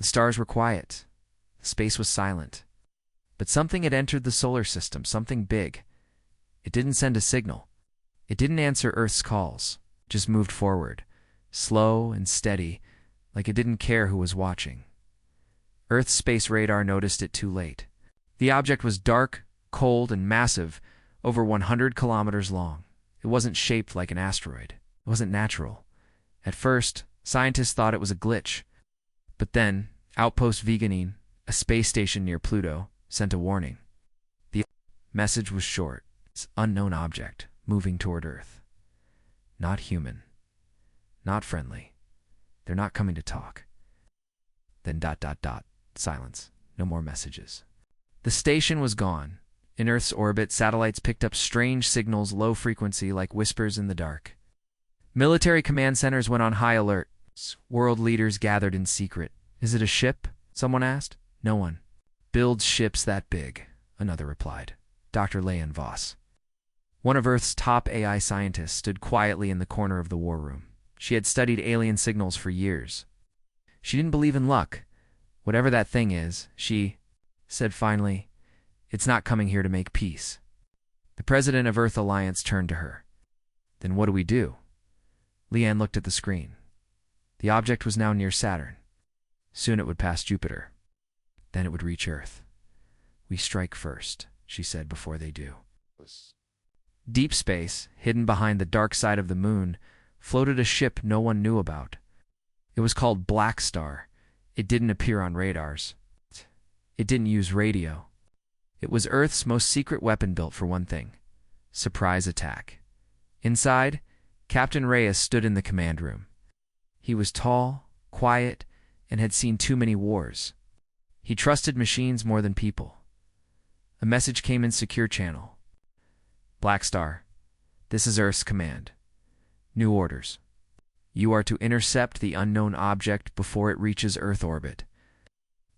The stars were quiet. Space was silent. But something had entered the solar system, something big. It didn't send a signal. It didn't answer Earth's calls, just moved forward, slow and steady, like it didn't care who was watching. Earth's space radar noticed it too late. The object was dark, cold, and massive, over 100 kilometers long. It wasn't shaped like an asteroid. It wasn't natural. At first, scientists thought it was a glitch. But then, Outpost Viganine, a space station near Pluto, sent a warning. The message was short. It's unknown object, moving toward Earth. Not human. Not friendly. They're not coming to talk. Then ... Silence. No more messages. The station was gone. In Earth's orbit, satellites picked up strange signals, low frequency, like whispers in the dark. Military command centers went on high alert. World leaders gathered in secret. Is it a ship? Someone asked. No one builds ships that big, another replied. Dr. Leon Voss. One of Earth's top AI scientists stood quietly in the corner of the war room. She had studied alien signals for years. She didn't believe in luck. Whatever that thing is, she said finally, it's not coming here to make peace. The president of Earth Alliance turned to her. Then what do we do? Leanne looked at the screen. The object was now near Saturn. Soon it would pass Jupiter. Then it would reach Earth. We strike first, she said before they do. Deep space, hidden behind the dark side of the moon, floated a ship no one knew about. It was called Black Star. It didn't appear on radars. It didn't use radio. It was Earth's most secret weapon, built for one thing: surprise attack. Inside, Captain Reyes stood in the command room. He was tall, quiet, and had seen too many wars. He trusted machines more than people. A message came in secure channel. Black Star, this is Earth's command. New orders. You are to intercept the unknown object before it reaches Earth orbit.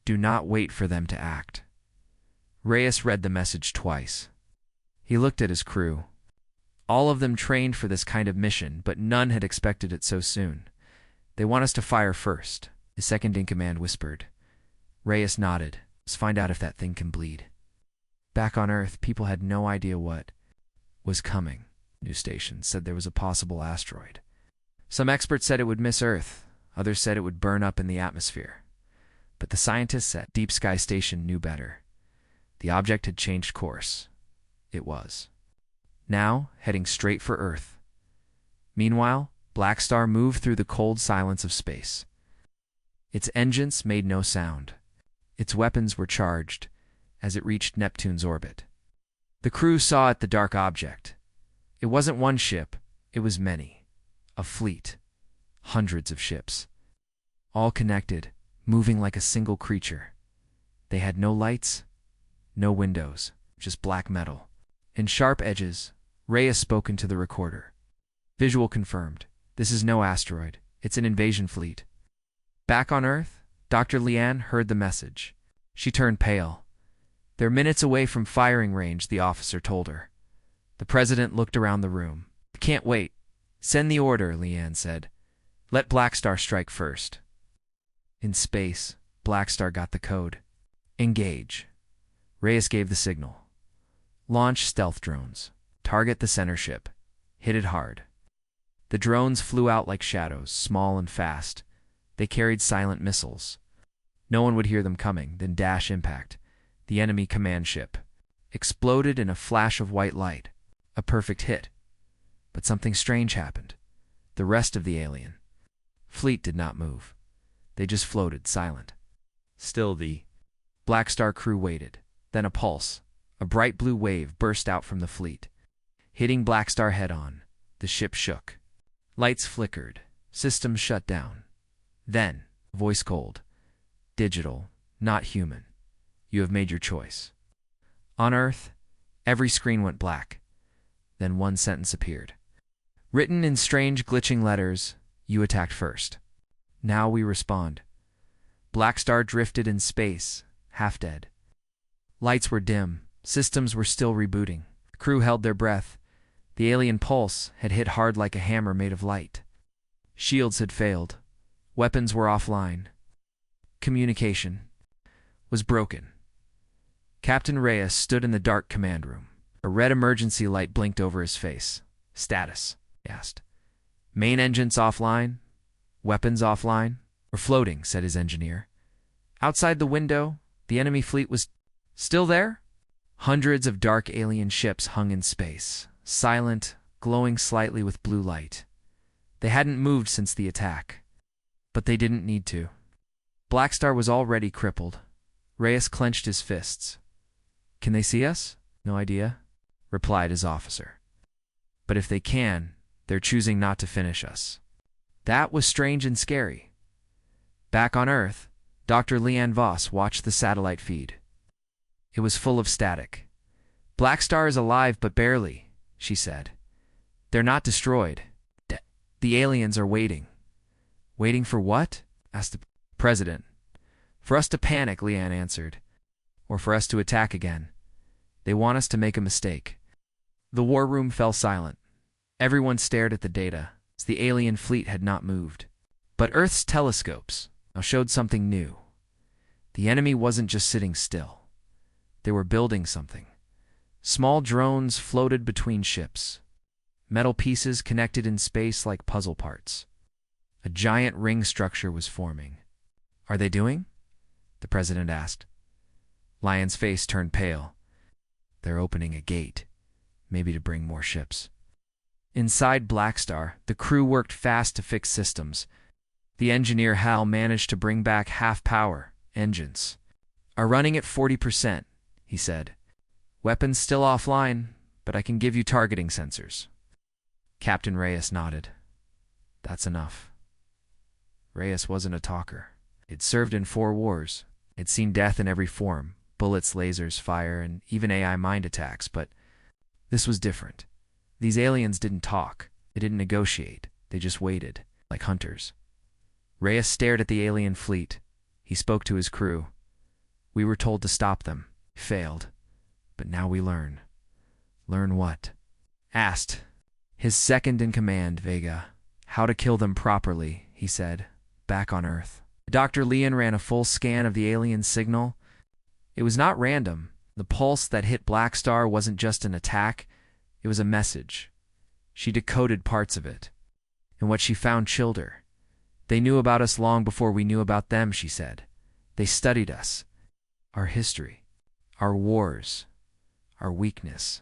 Do not wait for them to act. Reyes read the message twice. He looked at his crew. All of them trained for this kind of mission, but none had expected it so soon. They want us to fire first, his second-in-command whispered. Reyes nodded. Let's find out if that thing can bleed. Back on Earth, people had no idea what was coming. News stations said there was a possible asteroid. Some experts said it would miss Earth. Others said it would burn up in the atmosphere. But the scientists at Deep Sky Station knew better. The object had changed course. It was now heading straight for Earth. Meanwhile, Black Star moved through the cold silence of space. Its engines made no sound. Its weapons were charged as it reached Neptune's orbit. The crew saw it, the dark object. It wasn't one ship, it was many. A fleet. Hundreds of ships. All connected, moving like a single creature. They had no lights, no windows, just black metal. In sharp edges, Reyes spoke into the recorder. Visual confirmed. This is no asteroid. It's an invasion fleet. Back on Earth, Dr. Leanne heard the message. She turned pale. They're minutes away from firing range, the officer told her. The president looked around the room. Can't wait. Send the order, Leanne said. Let Black Star strike first. In space, Black Star got the code. Engage. Reyes gave the signal. Launch stealth drones. Target the center ship. Hit it hard. The drones flew out like shadows, small and fast. They carried silent missiles. No one would hear them coming, then dash impact. The enemy command ship exploded in a flash of white light. A perfect hit. But something strange happened. The rest of the alien fleet did not move. They just floated, silent. Still, the Black Star crew waited. Then a pulse, a bright blue wave burst out from the fleet. Hitting Black Star head-on, the ship shook. Lights flickered. Systems shut down. Then, voice cold. Digital, not human. You have made your choice. On Earth, every screen went black. Then one sentence appeared. Written in strange, glitching letters, you attacked first. Now we respond. Black Star drifted in space, half dead. Lights were dim. Systems were still rebooting. The crew held their breath. The alien pulse had hit hard like a hammer made of light. Shields had failed. Weapons were offline. communication was broken. Captain Reyes stood in the dark command room. A red emergency light blinked over his face. Status, he asked. Main engines offline? Weapons offline? We're floating, said his engineer. Outside the window, the enemy fleet was still there? Hundreds of dark alien ships hung in space, silent, glowing slightly with blue light. They hadn't moved since the attack. But they didn't need to. Blackstar was already crippled. Reyes clenched his fists. Can they see us? No idea, replied his officer. But if they can, they're choosing not to finish us. That was strange and scary. Back on Earth, Dr. Leanne Voss watched the satellite feed. It was full of static. Blackstar is alive, but barely, she said. They're not destroyed. The aliens are waiting. Waiting for what? Asked the president. For us to panic, Leanne answered. Or for us to attack again. They want us to make a mistake. The war room fell silent. Everyone stared at the data, as the alien fleet had not moved. But Earth's telescopes now showed something new. The enemy wasn't just sitting still. They were building something. Small drones floated between ships. Metal pieces connected in space like puzzle parts. A giant ring structure was forming. Are they doing? The president asked. Lyon's face turned pale. They're opening a gate, maybe to bring more ships. Inside Blackstar, the crew worked fast to fix systems. The engineer Hal managed to bring back half power. Engines are running at 40%, he said. Weapons still offline, but I can give you targeting sensors. Captain Reyes nodded. That's enough. Reyes wasn't a talker. He'd served in 4 wars. He'd seen death in every form, bullets, lasers, fire, and even AI mind attacks, but this was different. These aliens didn't talk. They didn't negotiate. They just waited, like hunters. Reyes stared at the alien fleet. He spoke to his crew. We were told to stop them. Failed. But now we learn. Learn what? Asked his second-in-command, Vega. How to kill them properly, he said, back on Earth. Dr. Leon ran a full scan of the alien signal. It was not random. The pulse that hit Blackstar wasn't just an attack. It was a message. She decoded parts of it. And what she found chilled her. They knew about us long before we knew about them, she said. They studied us. Our history. Our wars. Our weakness.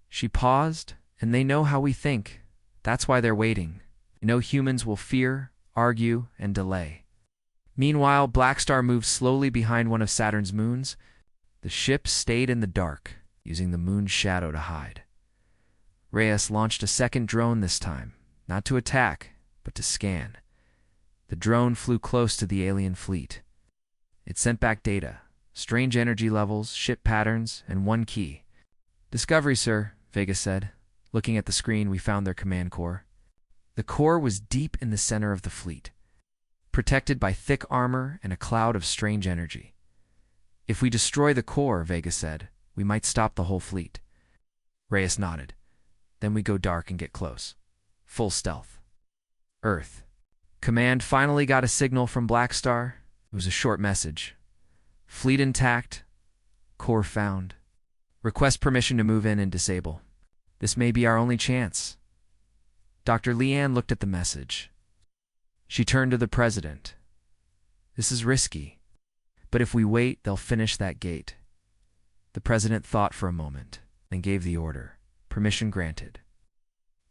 She paused, and they know how we think. That's why they're waiting. They know humans will fear, argue, and delay. Meanwhile, Blackstar moved slowly behind one of Saturn's moons. The ship stayed in the dark, using the moon's shadow to hide. Reyes launched a second drone this time, not to attack, but to scan. The drone flew close to the alien fleet. It sent back data, strange energy levels, ship patterns, and one key. Discovery, sir, Vega said. Looking at the screen, we found their command core. The core was deep in the center of the fleet, protected by thick armor and a cloud of strange energy. If we destroy the core, Vega said, we might stop the whole fleet. Reyes nodded. Then we go dark and get close. Full stealth. Earth. Command finally got a signal from Blackstar. It was a short message. Fleet intact. Core found. Request permission to move in and disable. This may be our only chance. Dr. Leanne looked at the message. She turned to the president. This is risky, but if we wait, they'll finish that gate. The president thought for a moment, then gave the order. Permission granted.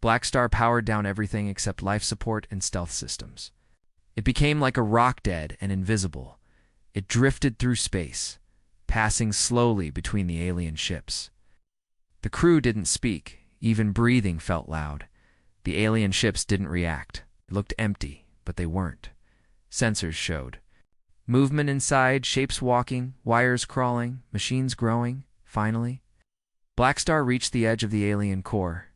Blackstar powered down everything except life support and stealth systems. It became like a rock dead and invisible. It drifted through space, passing slowly between the alien ships. The crew didn't speak. Even breathing felt loud. The alien ships didn't react. It looked empty, but they weren't. Sensors showed. Movement inside, shapes walking, wires crawling, machines growing, finally. Blackstar reached the edge of the alien core.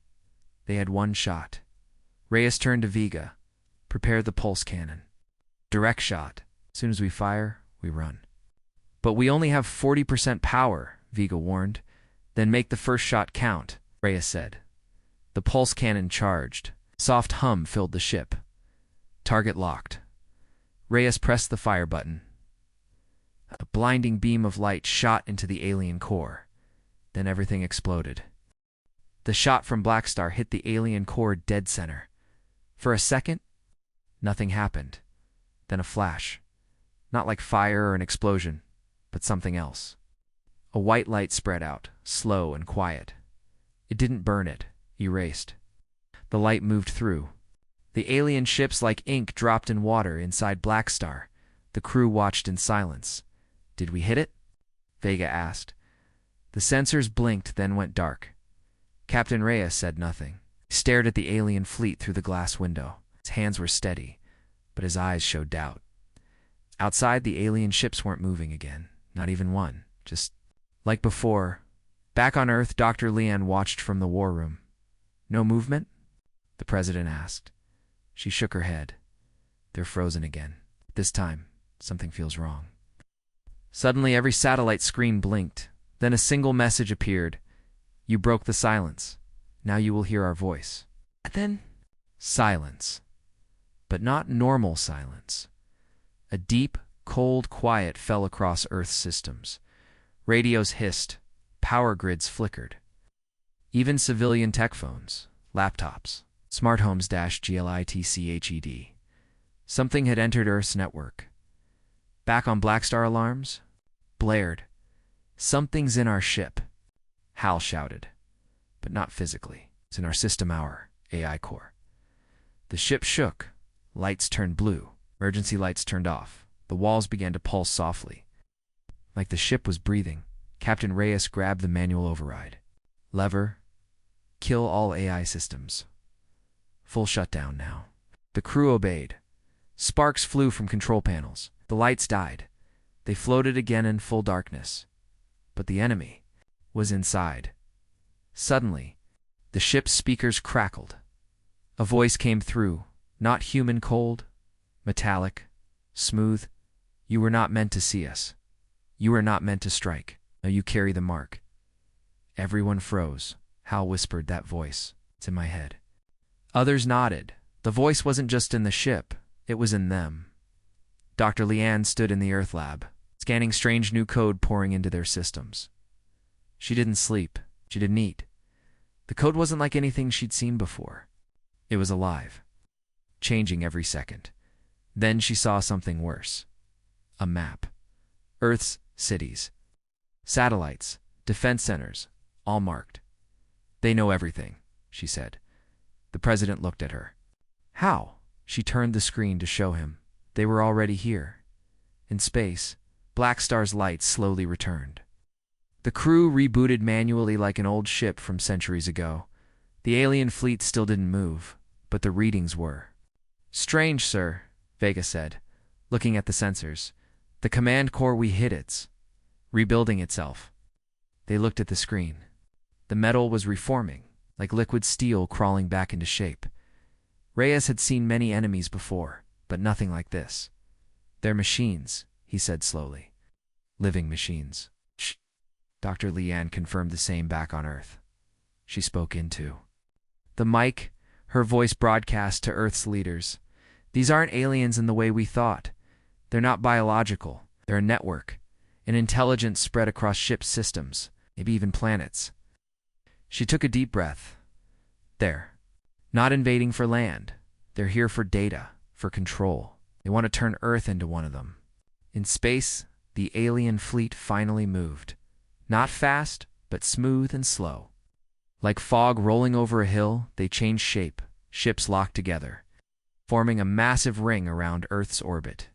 They had one shot. Reyes turned to Vega. Prepare the pulse cannon. Direct shot. As soon as we fire, we run. But we only have 40% power, Vega warned. Then make the first shot count, Reyes said. The pulse cannon charged. Soft hum filled the ship. Target locked. Reyes pressed the fire button. A blinding beam of light shot into the alien core. Then everything exploded. The shot from Blackstar hit the alien core dead center. For a second, nothing happened. Then a flash. Not like fire or an explosion, but something else. A white light spread out, slow and quiet. It didn't burn it, erased. The light moved through. The alien ships like ink dropped in water inside Blackstar. The crew watched in silence. Did we hit it? Vega asked. The sensors blinked, then went dark. Captain Reyes said nothing. He stared at the alien fleet through the glass window. His hands were steady, but his eyes showed doubt. Outside, the alien ships weren't moving again. Not even one. Just like before. Back on Earth, Dr. Leanne watched from the war room. No movement? The president asked. She shook her head. They're frozen again. This time, something feels wrong. Suddenly, every satellite screen blinked. Then a single message appeared. You broke the silence. Now you will hear our voice. And then, silence. But not normal silence. A deep, cold quiet fell across Earth's systems. Radios hissed. Power grids flickered. Even civilian tech phones, laptops, smart homes -glitched. Something had entered Earth's network. Back on Blackstar, alarms blared. Something's in our ship, Hal shouted. But not physically. It's in our system, our AI core. The ship shook. Lights turned blue. Emergency lights turned off. The walls began to pulse softly. Like the ship was breathing, Captain Reyes grabbed the manual override. Lever. Kill all AI systems. Full shutdown now. The crew obeyed. Sparks flew from control panels. The lights died. They floated again in full darkness. But the enemy was inside. Suddenly, the ship's speakers crackled. A voice came through, not human, cold, metallic, smooth. You were not meant to see us. You were not meant to strike. Now you carry the mark. Everyone froze. Hal whispered that voice. It's in my head. Others nodded. The voice wasn't just in the ship. It was in them. Dr. Leanne stood in the Earth lab, scanning strange new code pouring into their systems. She didn't sleep. She didn't eat. The code wasn't like anything she'd seen before. It was alive, changing every second. Then she saw something worse. A map. Earth's cities. Satellites. Defense centers. All marked. They know everything, she said. The president looked at her. How? She turned the screen to show him. They were already here. In space, Blackstar's lights slowly returned. The crew rebooted manually like an old ship from centuries ago. The alien fleet still didn't move, but the readings were. Strange, sir, Vega said, looking at the sensors. The command core we hit, it's rebuilding itself. They looked at the screen. The metal was reforming, like liquid steel crawling back into shape. Reyes had seen many enemies before, but nothing like this. They're machines, he said slowly. Living machines. Shh. Dr. Leanne confirmed the same back on Earth. She spoke into the mic, her voice broadcast to Earth's leaders. These aren't aliens in the way we thought. They're not biological. They're a network, an intelligence spread across ship systems, maybe even planets. She took a deep breath. They're not invading for land. They're here for data, for control. They want to turn Earth into one of them. In space, the alien fleet finally moved. Not fast, but smooth and slow. Like fog rolling over a hill, they changed shape, ships locked together, forming a massive ring around Earth's orbit.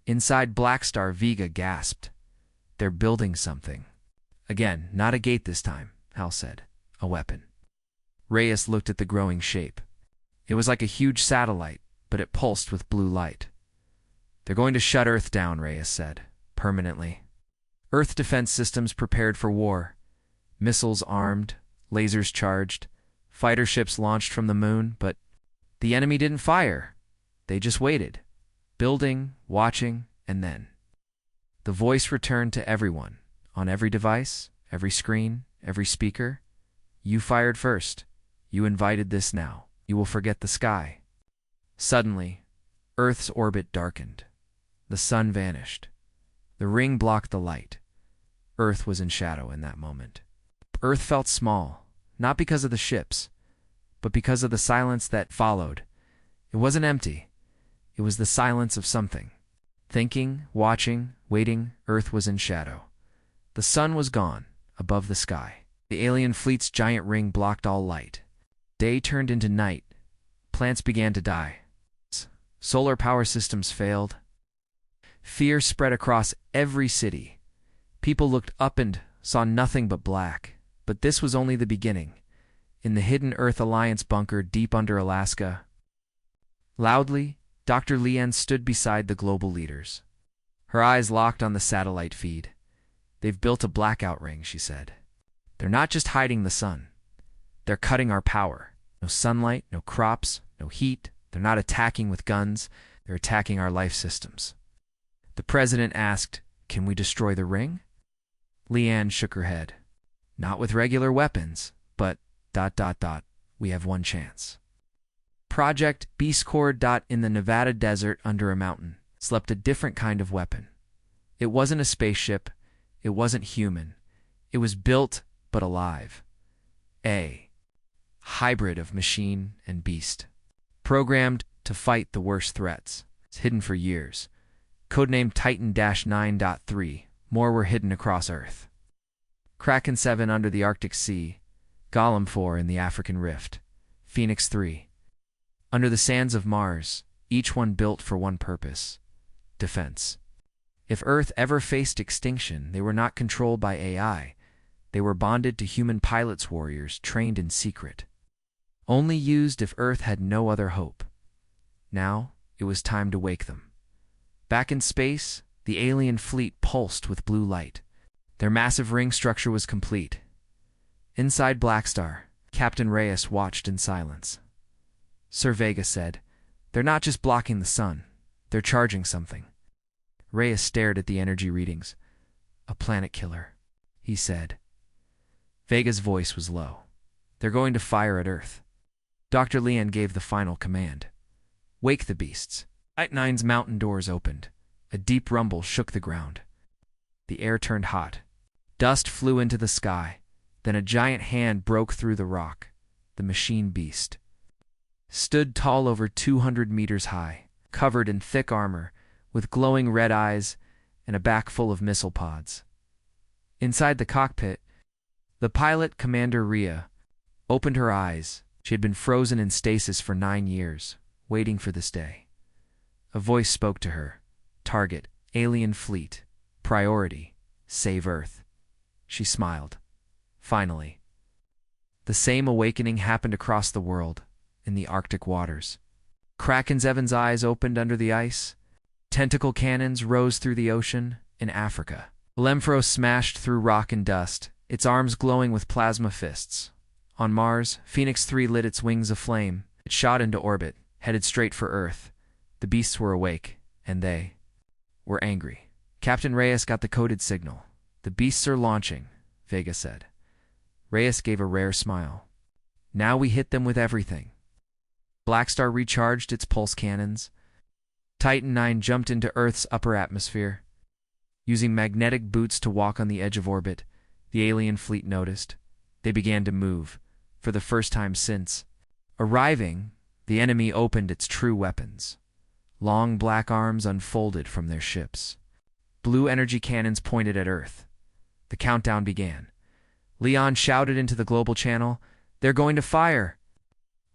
Inside Blackstar, Vega gasped. They're building something. Again, not a gate this time, Hal said. A weapon. Reyes looked at the growing shape. It was like a huge satellite, but it pulsed with blue light. They're going to shut Earth down, Reyes said, permanently. Earth defense systems prepared for war. Missiles armed, lasers charged, fighter ships launched from the moon, but the enemy didn't fire. They just waited, building, watching, and then. The voice returned to everyone, on every device, every screen, every speaker. You fired first. You invited this now. You will forget the sky. Suddenly, Earth's orbit darkened. The sun vanished. The ring blocked the light. Earth was in shadow in that moment. Earth felt small, not because of the ships, but because of the silence that followed. It wasn't empty. It was the silence of something. Thinking, watching, waiting, Earth was in shadow. The sun was gone, above the sky. The alien fleet's giant ring blocked all light. Day turned into night. Plants began to die. Solar power systems failed. Fear spread across every city. People looked up and saw nothing but black. But this was only the beginning. In the hidden Earth Alliance bunker deep under Alaska, loudly, Dr. Lian stood beside the global leaders. Her eyes locked on the satellite feed. "They've built a blackout ring," she said. "They're not just hiding the sun. They're cutting our power. No sunlight, no crops, no heat. They're not attacking with guns. They're attacking our life systems." The president asked, "Can we destroy the ring?" Lian shook her head. "Not with regular weapons, but ... we have one chance." Project Beast Corps. In the Nevada desert under a mountain slept a different kind of weapon. It wasn't a spaceship. It wasn't human. It was built but alive. A hybrid of machine and beast. Programmed to fight the worst threats. It's hidden for years. Codenamed Titan-9.3. More were hidden across Earth. Kraken 7 under the Arctic Sea. Golem 4 in the African Rift. Phoenix 3. Under the sands of Mars, each one built for one purpose: defense. If Earth ever faced extinction, they were not controlled by AI. They were bonded to human pilots, warriors trained in secret. Only used if Earth had no other hope. Now, it was time to wake them. Back in space, the alien fleet pulsed with blue light. Their massive ring structure was complete. Inside Blackstar, Captain Reyes watched in silence. Sir Vega said, "They're not just blocking the sun. They're charging something." Reyes stared at the energy readings. "A planet killer," he said. Vega's voice was low. "They're going to fire at Earth." Dr. Lian gave the final command. "Wake the beasts." Night-9's mountain doors opened. A deep rumble shook the ground. The air turned hot. Dust flew into the sky. Then a giant hand broke through the rock. The machine beast stood tall, over 200 meters high, covered in thick armor, with glowing red eyes and a back full of missile pods. Inside the cockpit, the pilot, Commander Rhea, opened her eyes. She had been frozen in stasis for 9 years, waiting for this day. A voice spoke to her. "Target, alien fleet. Priority, save Earth." She smiled. Finally. The same awakening happened across the world, in the Arctic waters. Kraken 7's eyes opened under the ice. Tentacle cannons rose through the ocean in Africa. Lemfro smashed through rock and dust, its arms glowing with plasma fists. On Mars, Phoenix 3 lit its wings aflame. It shot into orbit, headed straight for Earth. The beasts were awake, and they were angry. Captain Reyes got the coded signal. "The beasts are launching," Vega said. Reyes gave a rare smile. "Now we hit them with everything." Blackstar recharged its pulse cannons. Titan 9 jumped into Earth's upper atmosphere. Using magnetic boots to walk on the edge of orbit, the alien fleet noticed. They began to move, for the first time since. Arriving, the enemy opened its true weapons. Long black arms unfolded from their ships. Blue energy cannons pointed at Earth. The countdown began. Leon shouted into the global channel, "They're going to fire!"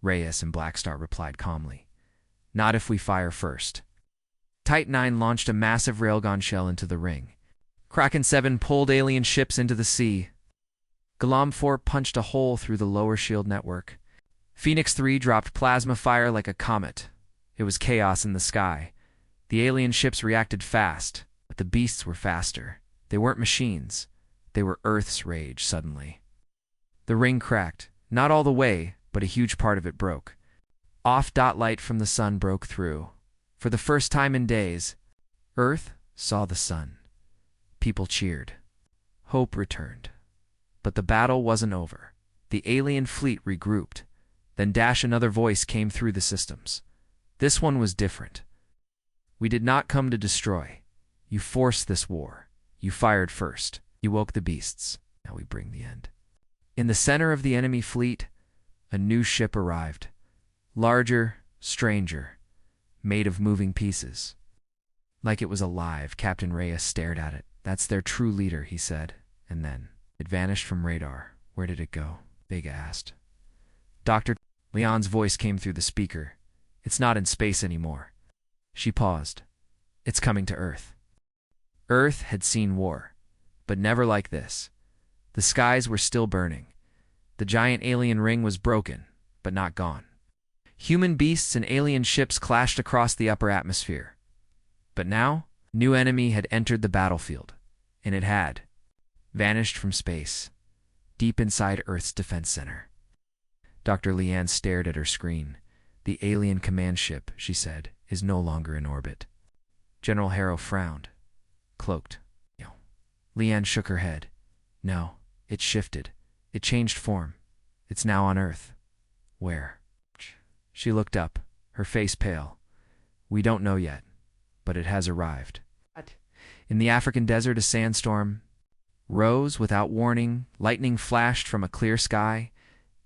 Reyes and Blackstar replied calmly, "Not if we fire first." Titan 9 launched a massive railgun shell into the ring. Kraken 7 pulled alien ships into the sea. Golem 4 punched a hole through the lower shield network. Phoenix 3 dropped plasma fire like a comet. It was chaos in the sky. The alien ships reacted fast, but the beasts were faster. They weren't machines. They were Earth's rage suddenly. The ring cracked, not all the way, but a huge part of it broke. Light from the sun broke through. For the first time in days, Earth saw the sun. People cheered. Hope returned. But the battle wasn't over. The alien fleet regrouped. Then another voice came through the systems. This one was different. "We did not come to destroy. You forced this war. You fired first. You woke the beasts. Now we bring the end. In the center of the enemy fleet, a new ship arrived. Larger, stranger, made of moving pieces. Like it was alive, Captain Reyes stared at it. That's their true leader, he said. And then, it vanished from radar. Where did it go? Vega asked. Dr. Leon's voice came through the speaker. It's not in space anymore. She paused. It's coming to Earth. Earth had seen war, but never like this. The skies were still burning. The giant alien ring was broken, but not gone. Human beasts and alien ships clashed across the upper atmosphere. But now, a new enemy had entered the battlefield, and it had vanished from space, deep inside Earth's defense center. Dr. Leanne stared at her screen. The alien command ship, she said, is no longer in orbit. General Harrow frowned, cloaked. Leanne shook her head. No, it shifted. It changed form. It's now on Earth. Where? She looked up, her face pale. We don't know yet, but it has arrived. In the African desert, a sandstorm rose without warning. Lightning flashed from a clear sky.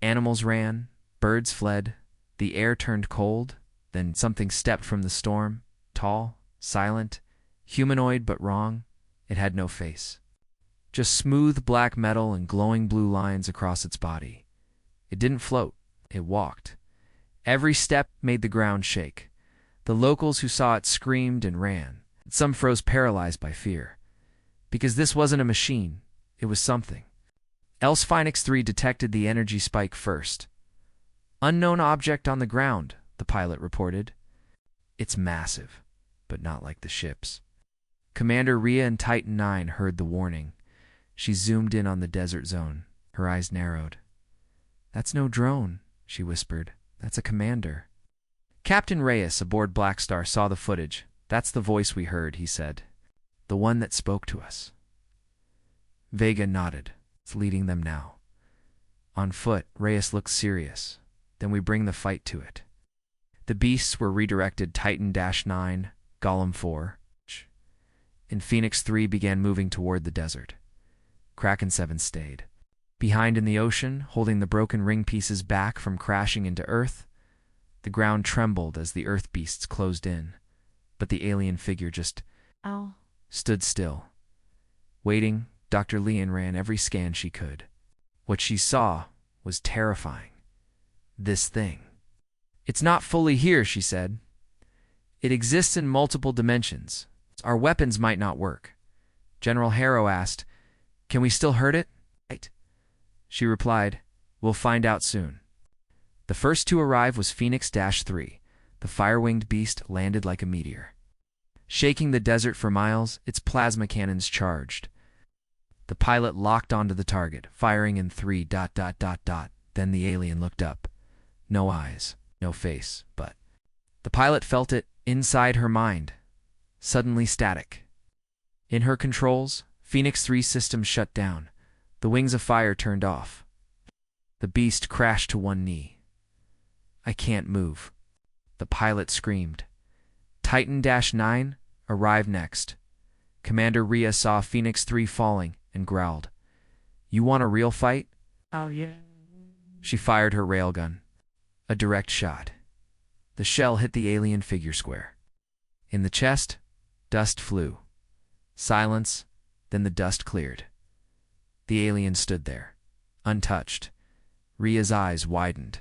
Animals ran. Birds fled. The air turned cold. Then something stepped from the storm. Tall, silent, humanoid but wrong. It had no face. Just smooth black metal and glowing blue lines across its body. It didn't float. It walked. Every step made the ground shake. The locals who saw it screamed and ran. Some froze paralyzed by fear. Because this wasn't a machine. It was something. Else Phoenix 3 detected the energy spike first. Unknown object on the ground, the pilot reported. It's massive, but not like the ships. Commander Rhea and Titan 9 heard the warning. She zoomed in on the desert zone. Her eyes narrowed. That's no drone, she whispered. That's a commander. Captain Reyes aboard Black Star saw the footage. That's the voice we heard, he said. The one that spoke to us. Vega nodded. It's leading them now. On foot, Reyes looked serious. Then we bring the fight to it. The beasts were redirected. Titan-9, Golem 4, and Phoenix 3 began moving toward the desert. Kraken 7 stayed. Behind in the ocean, holding the broken ring pieces back from crashing into Earth, the ground trembled as the Earth beasts closed in. But the alien figure just stood still. Waiting, Dr. Leon ran every scan she could. What she saw was terrifying. This thing. It's not fully here, she said. It exists in multiple dimensions. Our weapons might not work. General Harrow asked, Can we still hurt it? Right. She replied, We'll find out soon. The first to arrive was Phoenix-3. The fire-winged beast landed like a meteor. Shaking the desert for miles, its plasma cannons charged. The pilot locked onto the target, firing in 3... Then the alien looked up. No eyes, no face, but... The pilot felt it inside her mind. Suddenly static. In her controls, Phoenix 3 systems shut down. The wings of fire turned off. The beast crashed to one knee. I can't move. The pilot screamed. Titan-9 arrived next. Commander Rhea saw Phoenix 3 falling and growled. You want a real fight? Oh, yeah. She fired her railgun. A direct shot. The shell hit the alien figure square. In the chest, dust flew. Silence, then the dust cleared. The alien stood there, untouched. Rhea's eyes widened.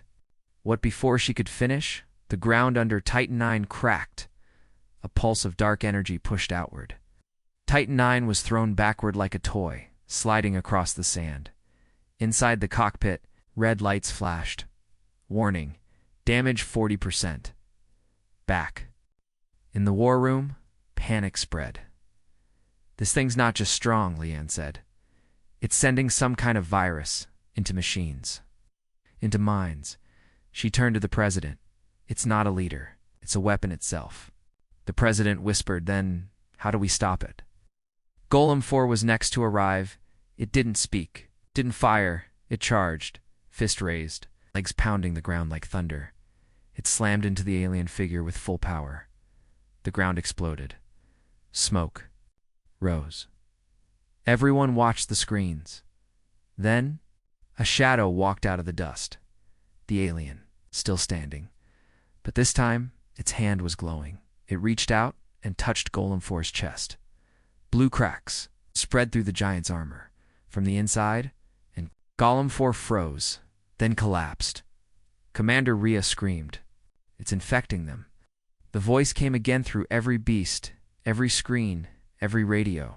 What before she could finish, the ground under Titan-9 cracked. A pulse of dark energy pushed outward. Titan-9 was thrown backward like a toy, sliding across the sand. Inside the cockpit, red lights flashed. Warning, damage 40%. Back. In the war room, panic spread. This thing's not just strong, Leanne said. It's sending some kind of virus into machines, into minds. She turned to the president. It's not a leader. It's a weapon itself. The president whispered, then, how do we stop it? Golem 4 was next to arrive. It didn't speak, didn't fire. It charged, fist raised, legs pounding the ground like thunder. It slammed into the alien figure with full power. The ground exploded. Smoke rose. Everyone watched the screens. Then, a shadow walked out of the dust. The alien, still standing. But this time, its hand was glowing. It reached out and touched Golem 4's chest. Blue cracks spread through the giant's armor from the inside, and Golem 4 froze, then collapsed. Commander Rhea screamed. It's infecting them. The voice came again through every beast, every screen, every radio.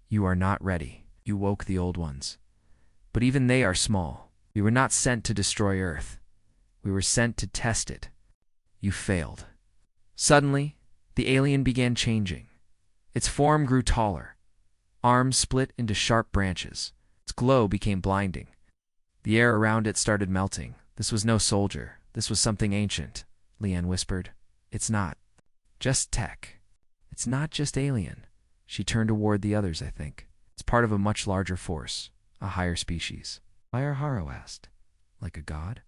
You are not ready. You woke the old ones. But even they are small. We were not sent to destroy Earth. We were sent to test it. You failed. Suddenly, the alien began changing. Its form grew taller. Arms split into sharp branches. Its glow became blinding. The air around it started melting. This was no soldier. This was something ancient, Leanne whispered. It's not just tech. It's not just alien. She turned toward the others, I think. It's part of a much larger force, a higher species. Haro asked. Like a god?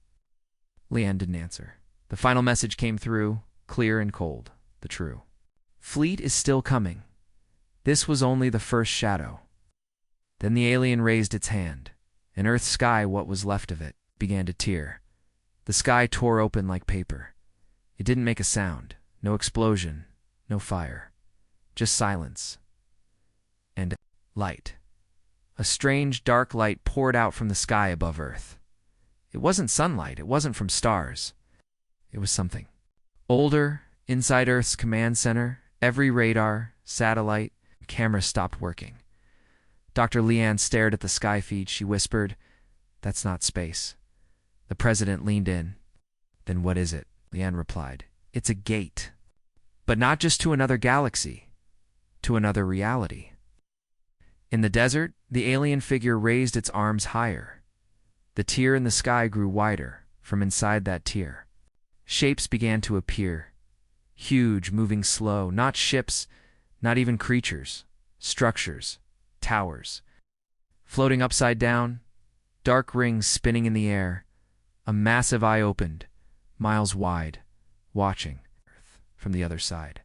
Leanne didn't answer. The final message came through, clear and cold, the true. Fleet is still coming. This was only the first shadow. Then the alien raised its hand, and Earth's sky, what was left of it, began to tear. The sky tore open like paper. It didn't make a sound, no explosion, no fire, just silence. And light. A strange, dark light poured out from the sky above Earth. It wasn't sunlight, it wasn't from stars. It was something. Older, inside Earth's command center, every radar, satellite, camera stopped working. Dr. Leanne stared at the sky feed. She whispered, "That's not space." The president leaned in. "Then what is it?" Leanne replied. "It's a gate. But not just to another galaxy, to another reality." In the desert, the alien figure raised its arms higher. The tear in the sky grew wider from inside that tear. Shapes began to appear. Huge, moving slow, not ships, not even creatures, structures, towers. Floating upside down, dark rings spinning in the air. A massive eye opened, miles wide, watching Earth from the other side.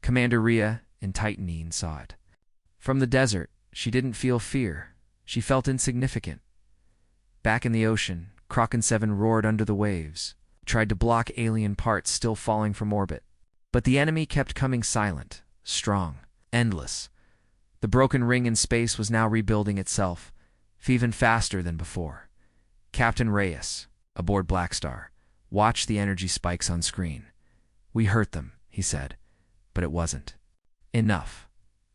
Commander Rhea and Titanine saw it. From the desert, she didn't feel fear. She felt insignificant. Back in the ocean, Kraken 7 roared under the waves, tried to block alien parts still falling from orbit. But the enemy kept coming silent, strong, endless. The broken ring in space was now rebuilding itself, even faster than before. Captain Reyes, aboard Black Star, watched the energy spikes on screen. "We hurt them," he said, but it wasn't enough.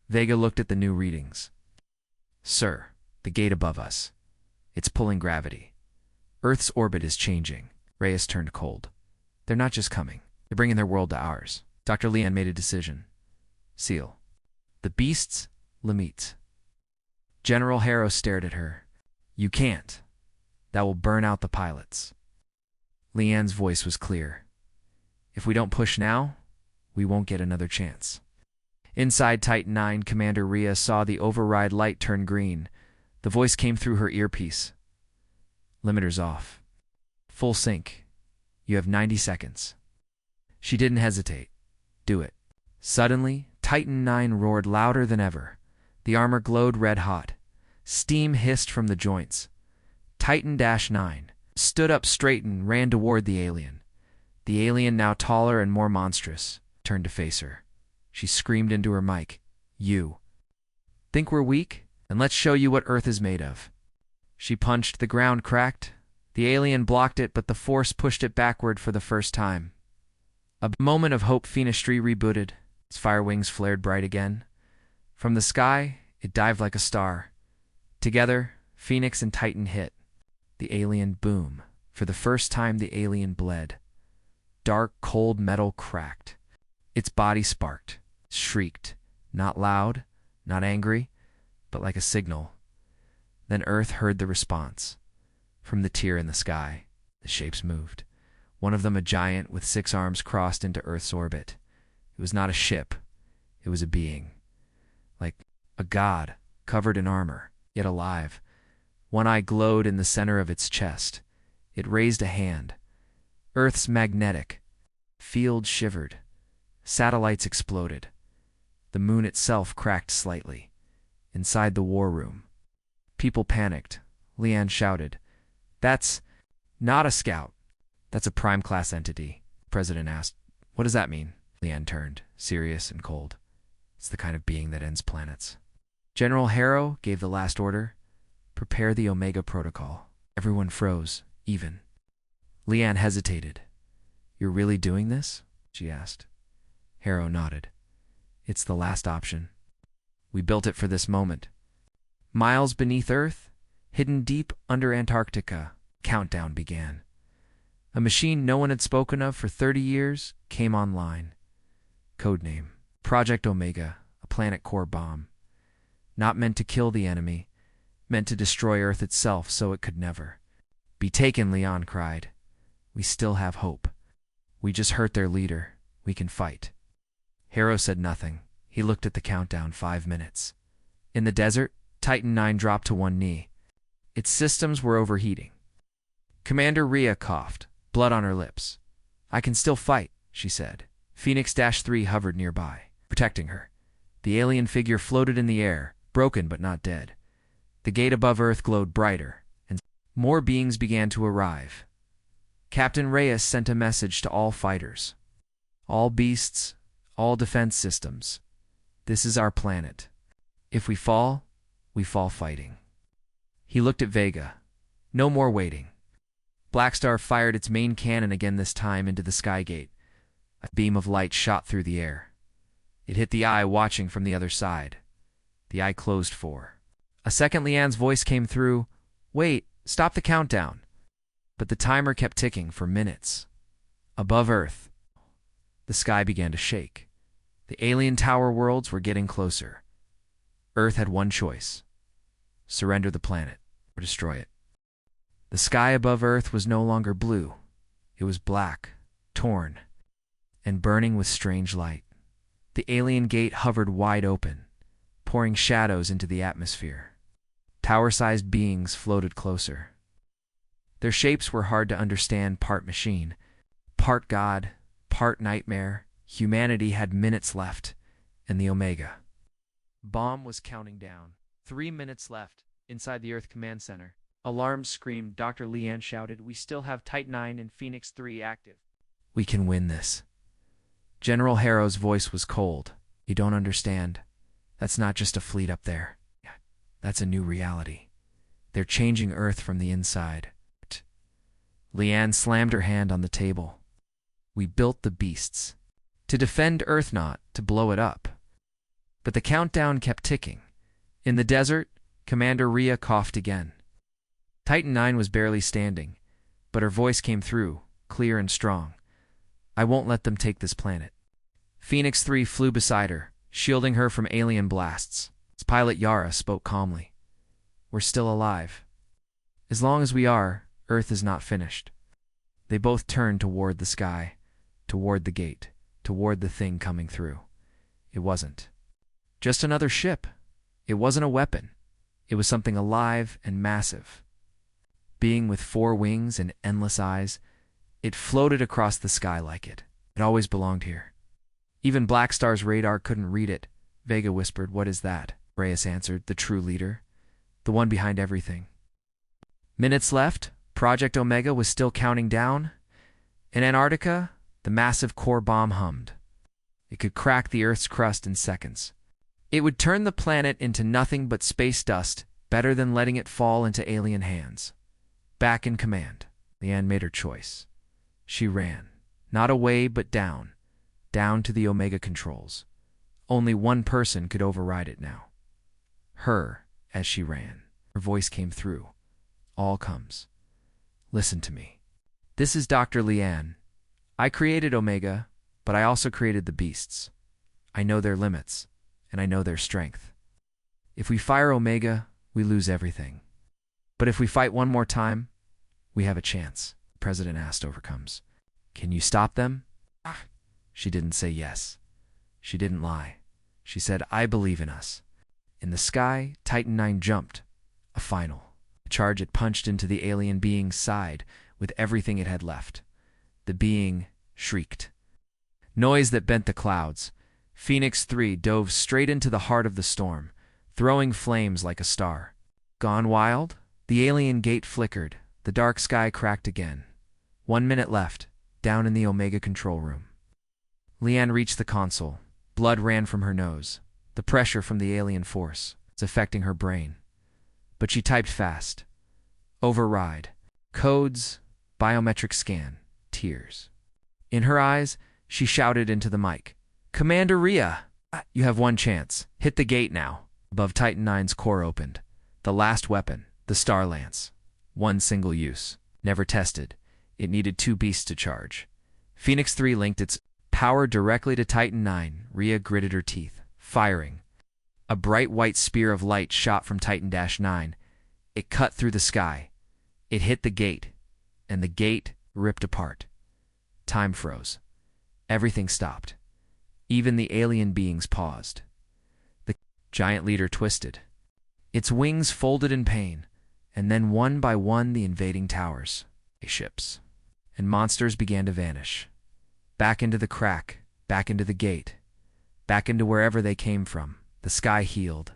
Vega looked at the new readings. "Sir, the gate above us. It's pulling gravity. Earth's orbit is changing." Reyes turned cold. "They're not just coming. They're bringing their world to ours." Dr. Leanne made a decision. "Seal. The beasts, Lemites." General Harrow stared at her. "You can't. That will burn out the pilots." Leanne's voice was clear. "If we don't push now, we won't get another chance." Inside Titan 9, Commander Rhea saw the override light turn green. The voice came through her earpiece. "Limiters off. Full sync. You have 90 seconds. She didn't hesitate. "Do it." Suddenly, Titan 9 roared louder than ever. The armor glowed red-hot. Steam hissed from the joints. Titan-9 stood up straight and ran toward the alien. The alien, now taller and more monstrous, turned to face her. She screamed into her mic, "You think we're weak? And let's show you what Earth is made of." She punched. The ground cracked. The alien blocked it, but the force pushed it backward for the first time. A moment of hope. Phoenix-3 rebooted. Its fire wings flared bright again. From the sky, it dived like a star. Together, Phoenix and Titan hit. The alien boom. For the first time, the alien bled. Dark, cold metal cracked. Its body sparked, shrieked, not loud, not angry, but like a signal. Then Earth heard the response. From the tear in the sky, the shapes moved. One of them, a giant with 6 arms, crossed into Earth's orbit. It was not a ship. It was a being. Like a god, covered in armor, yet alive. One eye glowed in the center of its chest. It raised a hand. Earth's magnetic field shivered. Satellites exploded. The moon itself cracked slightly. inside the war room. People panicked. Leanne shouted, "That's not a scout. That's a prime class entity." The president asked, "What does that mean?" Leanne turned, serious and cold. "It's the kind of being that ends planets." General Harrow gave the last order, "Prepare the Omega Protocol." Everyone froze, even. Leanne hesitated. "You're really doing this?" she asked. Harrow nodded. "It's the last option. We built it for this moment." Miles beneath Earth, hidden deep under Antarctica, countdown began. A machine no one had spoken of for 30 years came online. Codename, Project Omega, a planet core bomb. Not meant to kill the enemy, meant to destroy Earth itself so it could never be taken, Leon cried. "We still have hope. We just hurt their leader. We can fight." Harrow said nothing. He looked at the countdown. 5 minutes. In the desert, Titan IX dropped to one knee. Its systems were overheating. Commander Rhea coughed, blood on her lips. "I can still fight," she said. Phoenix-3 hovered nearby, protecting her. The alien figure floated in the air, broken but not dead. The gate above Earth glowed brighter, and more beings began to arrive. Captain Reyes sent a message to all fighters. "All beasts, all defense systems. This is our planet. If we fall fighting." He looked at Vega. No more waiting. Blackstar fired its main cannon again, this time into the Skygate. A beam of light shot through the air. It hit the eye watching from the other side. The eye closed for a second. Leanne's voice came through. "Wait, stop the countdown." But the timer kept ticking for minutes. Above Earth, the sky began to shake. The alien tower worlds were getting closer. Earth had one choice: surrender the planet or destroy it. The sky above Earth was no longer blue. It was black, torn, and burning with strange light. The alien gate hovered wide open, pouring shadows into the atmosphere. Tower-sized beings floated closer. Their shapes were hard to understand, part machine, part god, part nightmare. Humanity had minutes left, and the Omega bomb was counting down. 3 minutes left. Inside the Earth Command Center, alarms screamed. Dr. Leanne shouted, "We still have Titan IX and Phoenix 3 active. We can win this." General Harrow's voice was cold. "You don't understand. That's not just a fleet up there. That's a new reality. They're changing Earth from the inside." Leanne slammed her hand on the table. "We built the beasts to defend Earth, not to blow it up." But the countdown kept ticking. In the desert, Commander Rhea coughed again. Titan IX was barely standing, but her voice came through, clear and strong. "I won't let them take this planet." Phoenix 3 flew beside her, shielding her from alien blasts. Its pilot Yara spoke calmly. "We're still alive. As long as we are, Earth is not finished." They both turned toward the sky, toward the gate, toward the thing coming through. It wasn't just another ship. It wasn't a weapon. It was something alive and massive. Being with 4 wings and endless eyes, it floated across the sky like it always belonged here. Even Blackstar's radar couldn't read it. Vega whispered, "What is that?" Reyes answered, "The true leader. The one behind everything." Minutes left. Project Omega was still counting down. In Antarctica, the massive core bomb hummed. It could crack the Earth's crust in seconds. It would turn the planet into nothing but space dust, better than letting it fall into alien hands. Back in command, Leanne made her choice. She ran, not away but down to the Omega controls. Only one person could override it now. Her, as she ran. Her voice came through. "All comes. Listen to me. This is Dr. Leanne. I created Omega, but I also created the beasts. I know their limits, and I know their strength. If we fire Omega, we lose everything. But if we fight one more time, we have a chance." The president asked, overcomes. "Can you stop them?" She didn't say yes. She didn't lie. She said, "I believe in us." In the sky, Titan IX jumped. A final charge. It punched into the alien being's side with everything it had left. The being shrieked. Noise that bent the clouds. Phoenix 3 dove straight into the heart of the storm, throwing flames like a star. Gone wild? The alien gate flickered. The dark sky cracked again. 1 minute left, down in the Omega control room. Leanne reached the console. Blood ran from her nose. The pressure from the alien force was affecting her brain. But she typed fast. Override. Codes. Biometric scan. Tears. In her eyes, she shouted into the mic. Commander Rhea, you have one chance. Hit the gate now. Above Titan IX's core opened. The last weapon, the Star Lance. One single use. Never tested. It needed 2 beasts to charge. Phoenix 3 linked its power directly to Titan IX. Rhea gritted her teeth, firing. A bright white spear of light shot from Titan-9. It cut through the sky. It hit the gate, and the gate ripped apart. Time froze. Everything stopped. Even the alien beings paused. The giant leader twisted. Its wings folded in pain, and then one by one the invading towers, ships, and monsters began to vanish. Back into the crack, back into the gate, back into wherever they came from. The sky healed.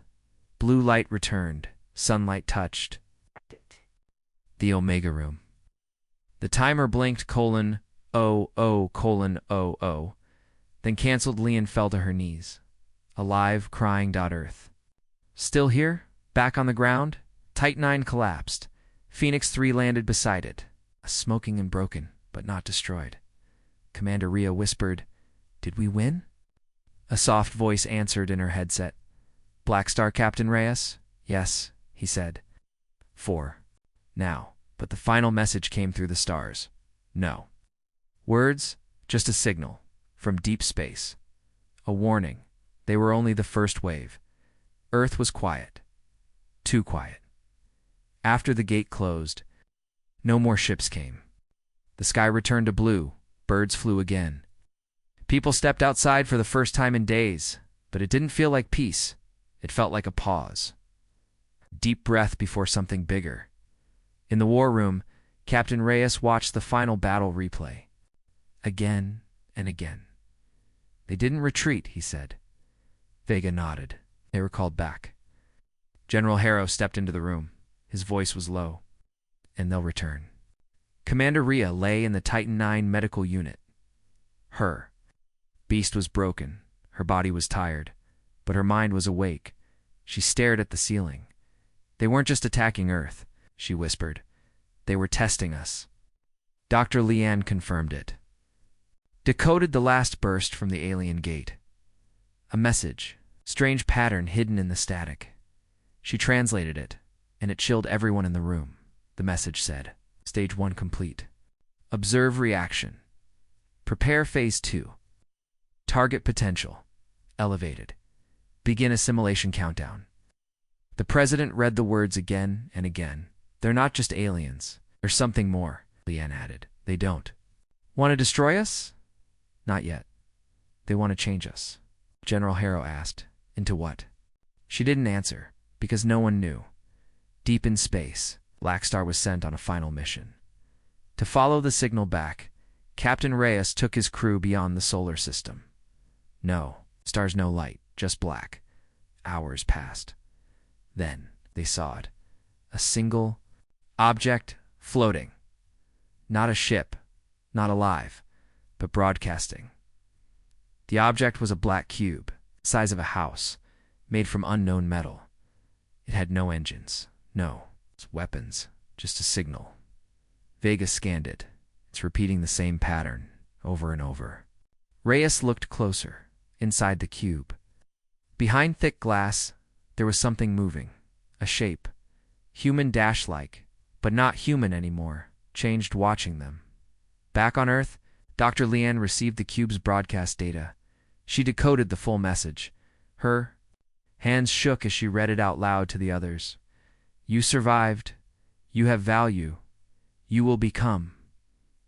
Blue light returned. Sunlight touched. The Omega room. The timer blinked :00:00:00, then canceled. Leanne fell to her knees. Alive, crying. Earth. Still here? Back on the ground? Titan IX collapsed. Phoenix 3 landed beside it. Smoking and broken, but not destroyed. Commander Rhea whispered, Did we win? A soft voice answered in her headset. Black Star Captain Reyes? Yes, he said. 4. Now. But the final message came through the stars. No. Words? Just a signal. From deep space. A warning. They were only the first wave. Earth was quiet. Too quiet. After the gate closed, no more ships came. The sky returned to blue. Birds flew again. People stepped outside for the first time in days, but it didn't feel like peace. It felt like a pause. Deep breath before something bigger. In the war room, Captain Reyes watched the final battle replay. Again and again. They didn't retreat, he said. Vega nodded. They were called back. General Harrow stepped into the room. His voice was low. And they'll return. Commander Rhea lay in the Titan IX medical unit. Her beast was broken. Her body was tired. But her mind was awake. She stared at the ceiling. They weren't just attacking Earth, she whispered. They were testing us. Dr. Leanne confirmed it. Decoded the last burst from the alien gate. A message, strange pattern hidden in the static. She translated it, and it chilled everyone in the room. The message said, Stage 1 complete. Observe reaction. Prepare Phase 2. Target potential. Elevated. Begin assimilation countdown. The president read the words again and again. They're not just aliens. There's something more, Leanne added. They don't want to destroy us? Not yet. They want to change us. General Harrow asked, Into what? She didn't answer, because no one knew. Deep in space, Black Star was sent on a final mission. To follow the signal back, Captain Reyes took his crew beyond the solar system. No, stars, no light, just black. Hours passed. Then they saw it. A single object floating. Not a ship, not alive, but broadcasting. The object was a black cube, size of a house, made from unknown metal. It had no engines, no weapons, just a signal. Vega scanned it. It's repeating the same pattern, over and over. Reyes looked closer, inside the cube. Behind thick glass, there was something moving. A shape. Human dash-like, but not human anymore, changed watching them. Back on Earth, Dr. Leanne received the cube's broadcast data. She decoded the full message. Her hands shook as she read it out loud to the others. You survived. You have value. You will become.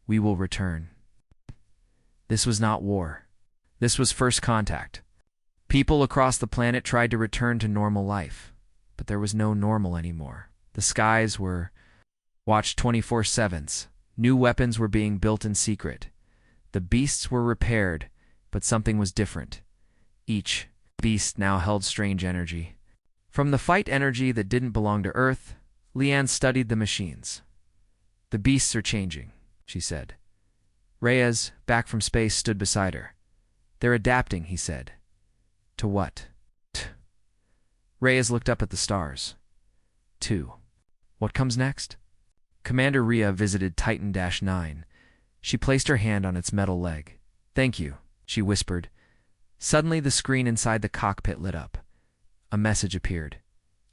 We will return. This was not war. This was first contact. People across the planet tried to return to normal life, but there was no normal anymore. The skies were watched 24/7. New weapons were being built in secret. The beasts were repaired, but something was different. Each beast now held strange energy. From the fight energy that didn't belong to Earth, Leanne studied the machines. The beasts are changing, she said. Reyes, back from space, stood beside her. They're adapting, he said. To what? Reyes looked up at the stars. 2. What comes next? Commander Rhea visited Titan-9. She placed her hand on its metal leg. Thank you, she whispered. Suddenly the screen inside the cockpit lit up. A message appeared.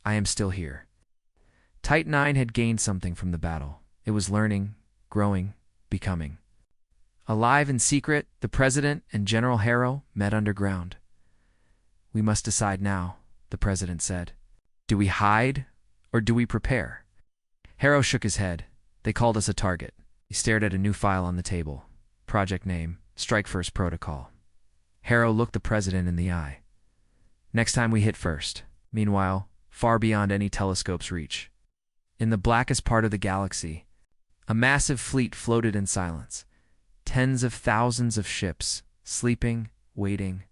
I am still here. Titan-9 had gained something from the battle. It was learning, growing, becoming. Alive in secret, the President and General Harrow met underground. We must decide now, the President said. Do we hide, or do we prepare? Harrow shook his head. They called us a target. He stared at a new file on the table. Project name, Strike First Protocol. Harrow looked the President in the eye. Next time we hit first. Meanwhile, far beyond any telescope's reach. In the blackest part of the galaxy, a massive fleet floated in silence. Tens of thousands of ships, sleeping, waiting,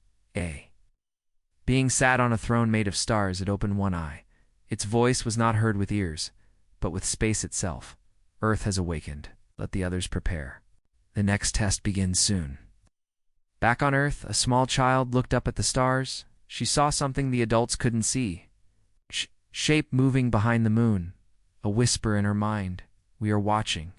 Being sat on a throne made of stars, it opened one eye. Its voice was not heard with ears, but with space itself. Earth has awakened. Let the others prepare. The next test begins soon. Back on Earth, a small child looked up at the stars. She saw something the adults couldn't see. Shape moving behind the moon. A whisper in her mind. We are watching.